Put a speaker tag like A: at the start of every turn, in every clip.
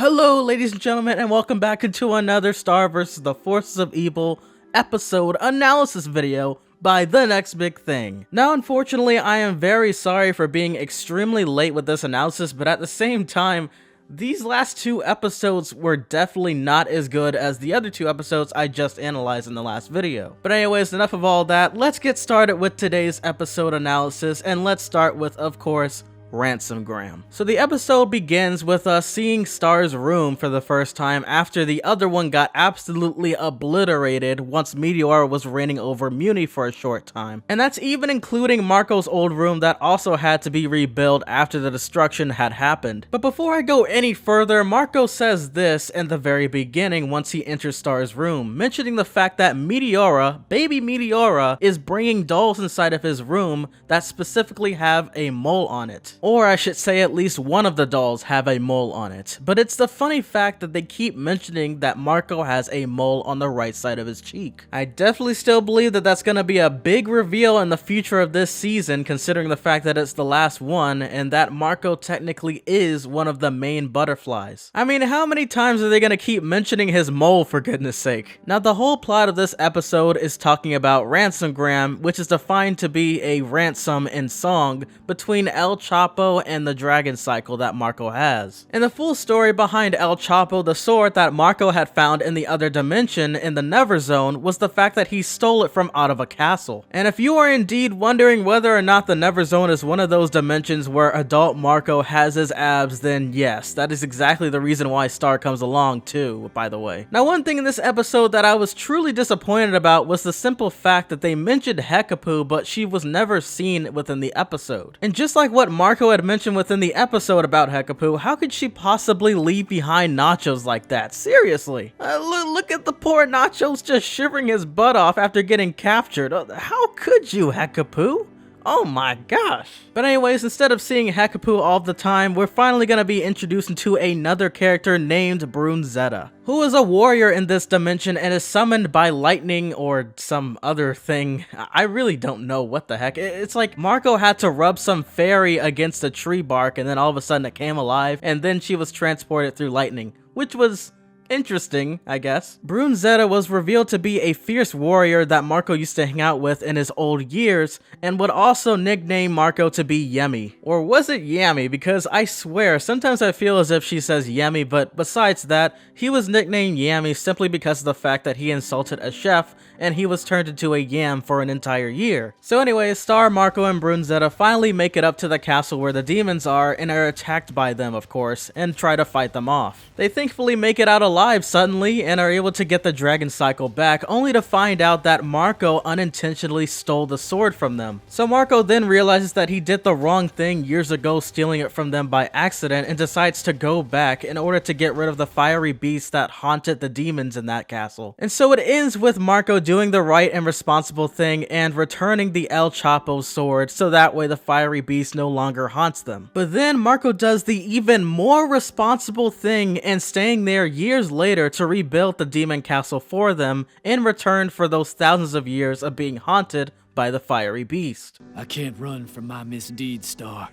A: Hello ladies and gentlemen, and welcome back into another Star vs. the Forces of Evil episode analysis video by TheNextBigThing. Now unfortunately I am very sorry for being extremely late with this analysis, but at the same time, these last two episodes were definitely not as good as the other two episodes I just analyzed in the last video. But anyways, enough of all that, let's get started with today's episode analysis, and let's start with, of course, Ransomgram. So the episode begins with us seeing Star's room for the first time after the other one got absolutely obliterated once Meteora was reigning over Muni for a short time. And that's even including Marco's old room that also had to be rebuilt after the destruction had happened. But before I go any further, Marco says this in the very beginning once he enters Star's room, mentioning the fact that Meteora, baby Meteora, is bringing dolls inside of his room that specifically have a mole on it. Or I should say at least one of the dolls have a mole on it. But it's the funny fact that they keep mentioning that Marco has a mole on the right side of his cheek. I definitely still believe that that's going to be a big reveal in the future of this season, considering the fact that it's the last one and that Marco technically is one of the main butterflies. I mean, how many times are they going to keep mentioning his mole, for goodness sake? Now the whole plot of this episode is talking about Ransomgram, which is defined to be a ransom in song between El Chopo and the dragon cycle that Marco has. And the full story behind El Chopo, the sword that Marco had found in the other dimension in the Never Zone, was the fact that he stole it from out of a castle. And if you are indeed wondering whether or not the Never Zone is one of those dimensions where adult Marco has his abs, then yes, that is exactly the reason why Star comes along too, by the way. Now one thing in this episode that I was truly disappointed about was the simple fact that they mentioned Hekapoo, but she was never seen within the episode. And just like what Marco had mentioned within the episode about Hekapoo, how could she possibly leave behind Nachos like that? Seriously. Look at the poor Nachos just shivering his butt off after getting captured. How could you, Hekapoo? Oh my gosh. But anyways, instead of seeing Hekapoo all the time, we're finally going to be introduced to another character named Brunzetta, who is a warrior in this dimension and is summoned by lightning or some other thing. I really don't know what the heck. It's like Marco had to rub some fairy against a tree bark and then all of a sudden it came alive and then she was transported through lightning, which was interesting, I guess. Brunzetta was revealed to be a fierce warrior that Marco used to hang out with in his old years and would also nickname Marco to be Yummy. Or was it Yammy? Because I swear, sometimes I feel as if she says Yummy, but besides that, he was nicknamed Yammy simply because of the fact that he insulted a chef and he was turned into a yam for an entire year. So anyways, Star, Marco, and Brunzetta finally make it up to the castle where the demons are and are attacked by them, of course, and try to fight them off. They thankfully make it out alive suddenly and are able to get the dragon cycle back, only to find out that Marco unintentionally stole the sword from them. So Marco then realizes that he did the wrong thing years ago, stealing it from them by accident, and decides to go back in order to get rid of the fiery beast that haunted the demons in that castle. And so it ends with Marco doing the right and responsible thing and returning the El Chopo sword so that way the fiery beast no longer haunts them. But then Marco does the even more responsible thing and staying there years later to rebuild the demon castle for them in return for those thousands of years of being haunted by the fiery beast.
B: I can't run from my misdeeds, Star.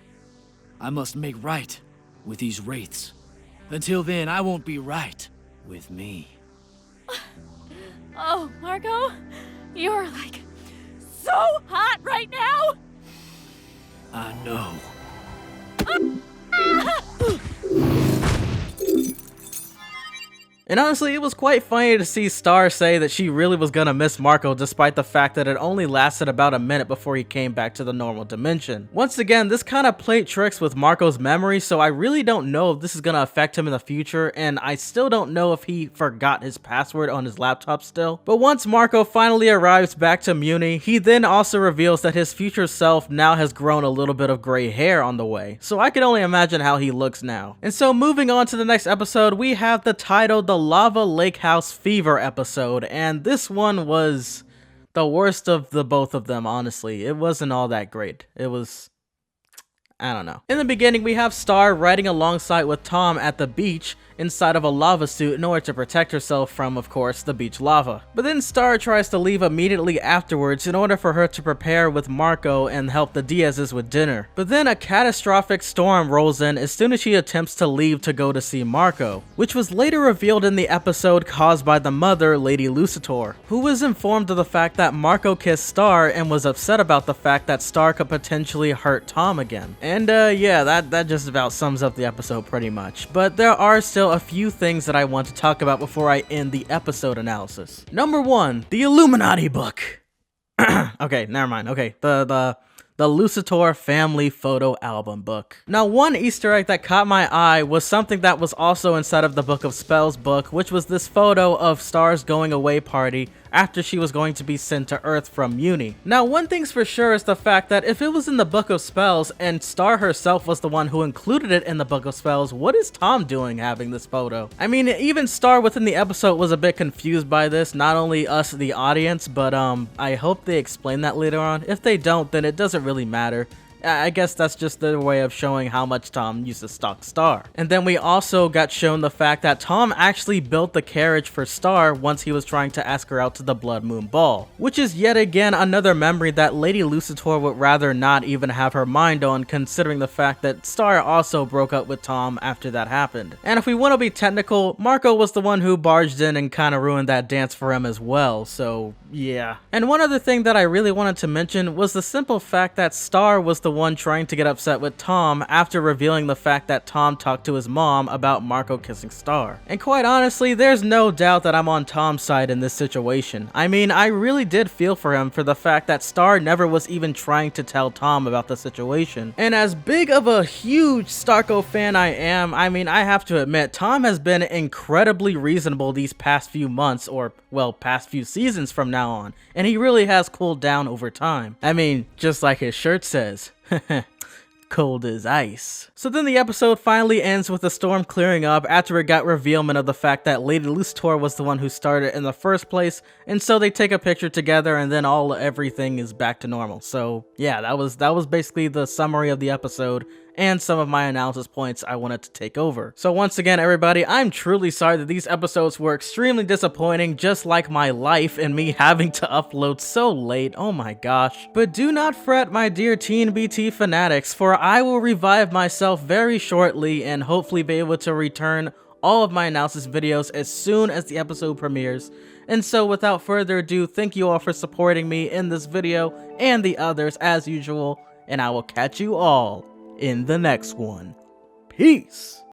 B: I must make right with these wraiths. Until then, I won't be right with me.
C: Oh, Marco, you're like so hot right now.
B: I know.
A: And honestly, it was quite funny to see Star say that she really was gonna miss Marco despite the fact that it only lasted about a minute before he came back to the normal dimension. Once again, this kind of played tricks with Marco's memory, so I really don't know if this is gonna affect him in the future, and I still don't know if he forgot his password on his laptop still. But once Marco finally arrives back to Muni, he then also reveals that his future self now has grown a little bit of gray hair on the way, so I can only imagine how he looks now. And so moving on to the next episode, we have the title The Lava Lake House Fever episode, and this one was the worst of the both of them, honestly. It wasn't all that great. It was, I don't know. In the beginning, we have Star riding alongside with Tom at the beach, inside of a lava suit in order to protect herself from, of course, the beach lava. But then Star tries to leave immediately afterwards in order for her to prepare with Marco and help the Diaz's with dinner. But then a catastrophic storm rolls in as soon as she attempts to leave to go to see Marco, which was later revealed in the episode caused by the mother, Lady Lucitor, who was informed of the fact that Marco kissed Star and was upset about the fact that Star could potentially hurt Tom again. And yeah, that just about sums up the episode pretty much. But there are still a few things that I want to talk about before I end the episode analysis. Number 1, the Illuminati book. Okay, never mind. Okay, the Lucitor family photo album book. Now, one Easter egg that caught my eye was something that was also inside of the Book of Spells book, which was this photo of Star's going away party after she was going to be sent to Earth from uni. Now, one thing's for sure is the fact that if it was in the Book of Spells and Star herself was the one who included it in the Book of Spells, what is Tom doing having this photo? I mean, even Star within the episode was a bit confused by this, not only us, the audience, but I hope they explain that later on. If they don't, then it doesn't really matter. I guess that's just their way of showing how much Tom used to stalk Star. And then we also got shown the fact that Tom actually built the carriage for Star once he was trying to ask her out to the Blood Moon Ball, which is yet again another memory that Lady Lucitor would rather not even have her mind on, considering the fact that Star also broke up with Tom after that happened. And if we want to be technical, Marco was the one who barged in and kind of ruined that dance for him as well, so yeah. And one other thing that I really wanted to mention was the simple fact that Star was the one trying to get upset with Tom after revealing the fact that Tom talked to his mom about Marco kissing Star. And quite honestly, there's no doubt that I'm on Tom's side in this situation. I mean, I really did feel for him for the fact that Star never was even trying to tell Tom about the situation. And as big of a huge Starco fan I am, I mean, I have to admit, Tom has been incredibly reasonable these past few months, or well, past few seasons from now on, and he really has cooled down over time. I mean, just like his shirt says. Cold as ice. So then the episode finally ends with the storm clearing up after it got revealment of the fact that Lady Lucitor was the one who started in the first place, and so they take a picture together and then everything is back to normal. So yeah, that was basically the summary of the episode and some of my analysis points I wanted to take over. So once again, everybody, I'm truly sorry that these episodes were extremely disappointing, just like my life and me having to upload so late. Oh my gosh. But do not fret, my dear TNBT fanatics, for I will revive myself very shortly and hopefully be able to return all of my analysis videos as soon as the episode premieres. And so without further ado, thank you all for supporting me in this video and the others as usual, and I will catch you all in the next one. Peace!